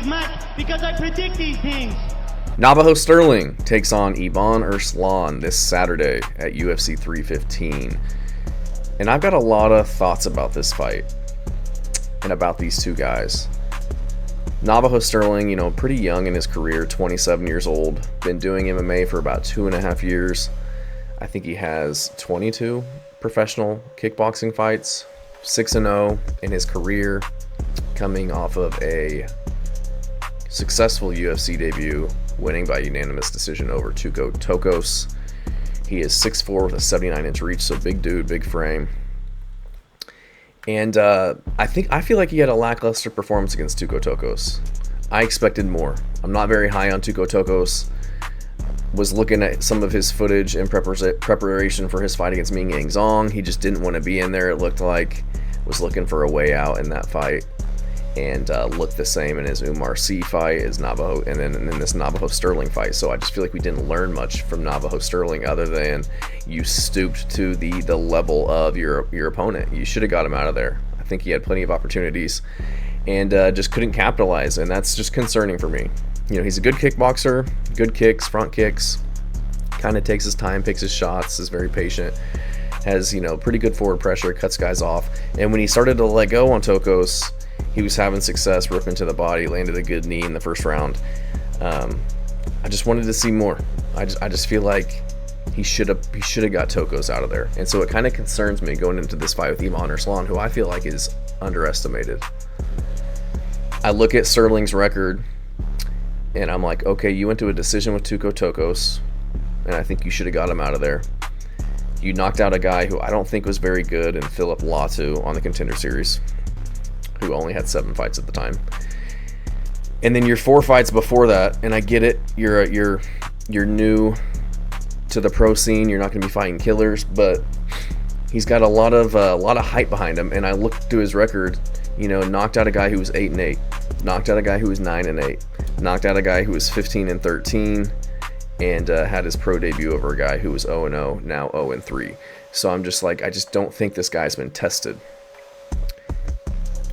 match because I predict these things. Navajo Stirling takes on Aiemann Erslan this Saturday at UFC 315. And I've got a lot of thoughts about this fight and about these two guys. Navajo Stirling, pretty young in his career, 27 years old, been doing MMA for about 2.5 years. I think he has 22 professional kickboxing fights, 6-0 in his career, coming off of a successful UFC debut, winning by unanimous decision over Tuco Tokos. He is 6'4" with a 79-inch reach, so big dude, big frame. And I feel like he had a lackluster performance against Tuco Tokos. I expected more. I'm not very high on Tuco Tokos. Was looking at some of his footage in preparation for his fight against Ming Yang Zong. He just didn't want to be in there, it looked like. Was looking for a way out in that fight. And looked the same in his Umar C fight as Navajo, and then in this Navajo Stirling fight. So I just feel like we didn't learn much from Navajo Stirling other than you stooped to the level of your opponent. You should have got him out of there. I think he had plenty of opportunities and just couldn't capitalize, and that's just concerning for me. He's a good kickboxer, good kicks, front kicks, kind of takes his time, picks his shots, is very patient, has pretty good forward pressure, cuts guys off. And when he started to let go on Tokos, he was having success ripping to the body, landed a good knee in the first round. I just wanted to see more. I just feel like he should have got Tokos out of there. And so it kind of concerns me going into this fight with Aiemann Erslan, who I feel like is underestimated. I look at Stirling's record and I'm like, okay, you went to a decision with Tuco Tokos, and I think you should have got him out of there. You knocked out a guy who I don't think was very good in Philip Latu on the Contender Series, who only had 7 fights at the time. And then your 4 fights before that, and I get it, you're new to the pro scene, you're not going to be fighting killers, but he's got a lot of hype behind him. And I looked to his record, knocked out a guy who was 8-8, knocked out a guy who was 9-8, knocked out a guy who was 15-13, and had his pro debut over a guy who was 0-0, now 0-3. So I'm just like, I just don't think this guy's been tested.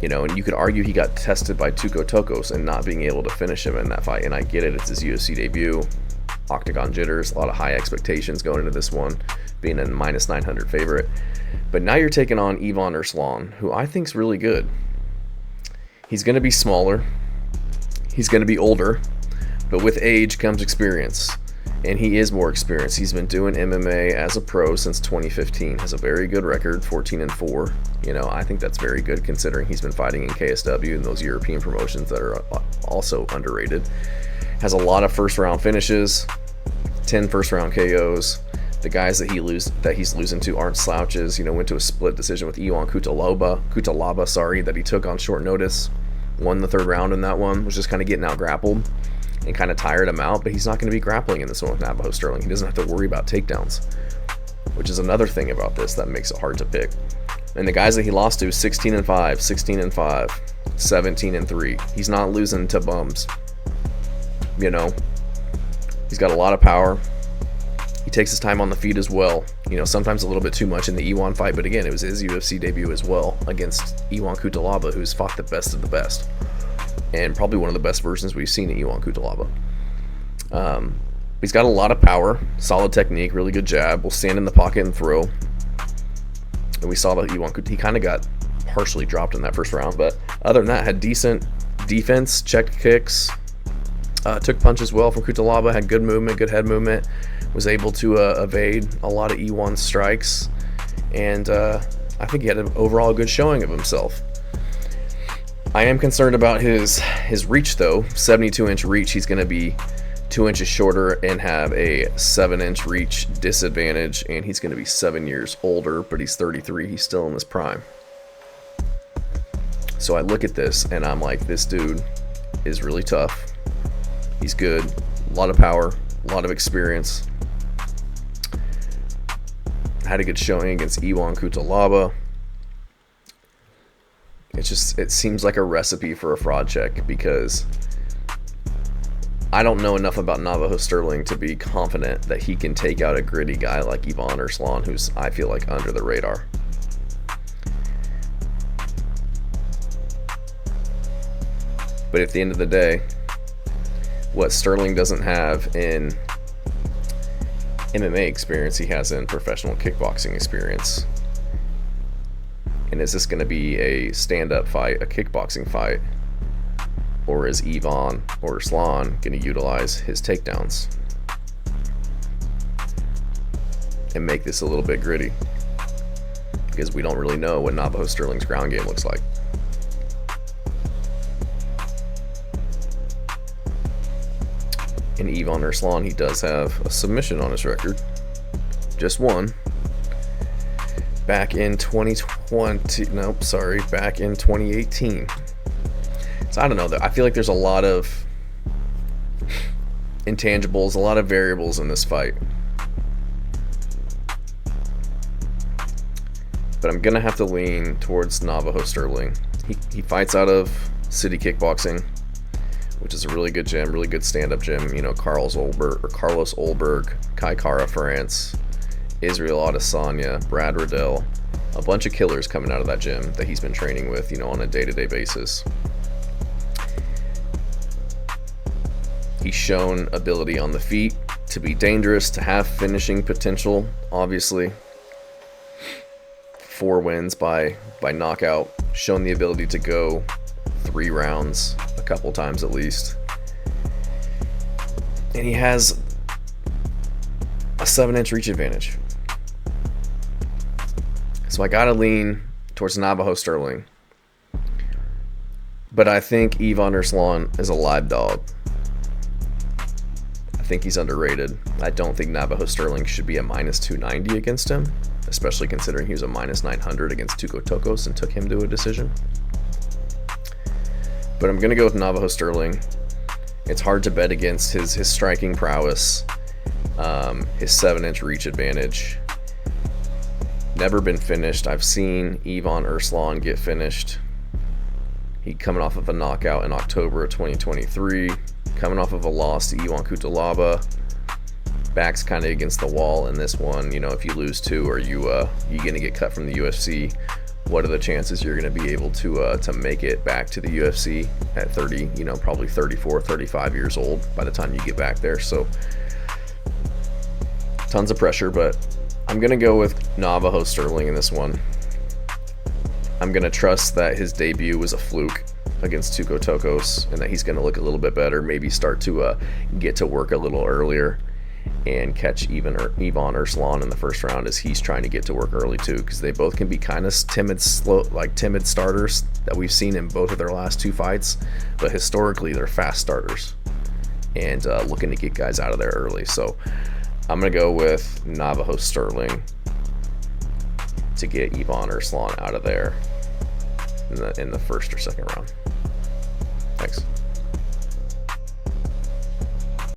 And you could argue he got tested by Tuco Tokos and not being able to finish him in that fight. And I get it, it's his UFC debut, octagon jitters, a lot of high expectations going into this one, being a -900 favorite. But now you're taking on Aiemann Erslan, who I think's really good. He's going to be smaller, he's going to be older, but with age comes experience. And he is more experienced. He's been doing MMA as a pro since 2015. Has a very good record, 14-4. I think that's very good considering he's been fighting in KSW and those European promotions that are also underrated. Has a lot of first-round finishes, 10 first-round KOs. The guys that he's losing to aren't slouches. Went to a split decision with Ion Cutelaba, that he took on short notice. Won the 3rd round in that one. Was just kind of getting out grappled and kind of tired him out, but he's not going to be grappling in this one with Navajo Stirling. He doesn't have to worry about takedowns, which is another thing about this that makes it hard to pick. And the guys that he lost to, 16-5, 16-5, 17-3. He's not losing to bums. He's got a lot of power. He takes his time on the feet as well. Sometimes a little bit too much in the Iwan fight, but again, it was his UFC debut as well against Ion Cutelaba, who's fought the best of the best. And probably one of the best versions we've seen at Ion Cutelaba. He's got a lot of power, solid technique, really good jab, will stand in the pocket and throw. And we saw that he kind of got partially dropped in that first round, but other than that, had decent defense, checked kicks, took punches well from Cutelaba, had good movement, good head movement, was able to evade a lot of E1 strikes, and I think he had an overall good showing of himself. I am concerned about his reach though. 72-inch reach. He's going to be 2 inches shorter and have a 7-inch reach disadvantage, and he's going to be 7 years older, but he's 33. He's still in his prime. So I look at this and I'm like, this dude is really tough. He's good, a lot of power, a lot of experience. Had a good showing against Ion Cutelaba. It seems like a recipe for a fraud check, because I don't know enough about Navajo Stirling to be confident that he can take out a gritty guy like Aiemann Erslan, who's, I feel like, under the radar. But at the end of the day, what Sterling doesn't have in MMA experience, he has in professional kickboxing experience. And is this going to be a stand-up fight, a kickboxing fight? Or is Aiemann or Erslan going to utilize his takedowns and make this a little bit gritty? Because we don't really know what Navajo Stirling's ground game looks like. And Aiemann Erslan, he does have a submission on his record. Just one. Back in 2018. So I don't know, I feel like there's a lot of intangibles, a lot of variables in this fight. But I'm gonna have to lean towards Navajo Stirling. He fights out of City Kickboxing, which is a really good gym, really good stand-up gym. You know, Carlos Olberg, Kai Kara France, Israel Adesanya, Brad Riddell, a bunch of killers coming out of that gym that he's been training with, you know, on a day-to-day basis. He's shown ability on the feet to be dangerous, to have finishing potential, obviously. 4 wins by knockout, shown the ability to go 3 rounds a couple times at least. And he has a 7-inch reach advantage. So I gotta lean towards Navajo Stirling. But I think Aiemann Erslan is a live dog. I think he's underrated. I don't think Navajo Stirling should be a minus 290 against him, especially considering he was a minus 900 against Tuco Tokos and took him to a decision. But I'm going to go with Navajo Stirling. It's hard to bet against his striking prowess, his 7-inch reach advantage. Never been finished. I've seen Aiemann Erslan get finished. He coming off of a knockout in October of 2023, coming off of a loss to Iwan Kutalaba. Back's kind of against the wall in this one. You know, if you lose 2, are you gonna get cut from the UFC? What are the chances you're gonna be able to make it back to the UFC at 30? You know, probably 34, 35 years old by the time you get back there. So tons of pressure, but I'm gonna go with Navajo Stirling in this one. I'm going to trust that his debut was a fluke against Tuco Tokos and that he's going to look a little bit better, maybe start to get to work a little earlier and catch Aiemann Erslan in the first round as he's trying to get to work early too, because they both can be kind of timid starters that we've seen in both of their last 2 fights, but historically they're fast starters and looking to get guys out of there early. So I'm going to go with Navajo Stirling to get Aiemann Erslan out of there in the first or second round. Thanks.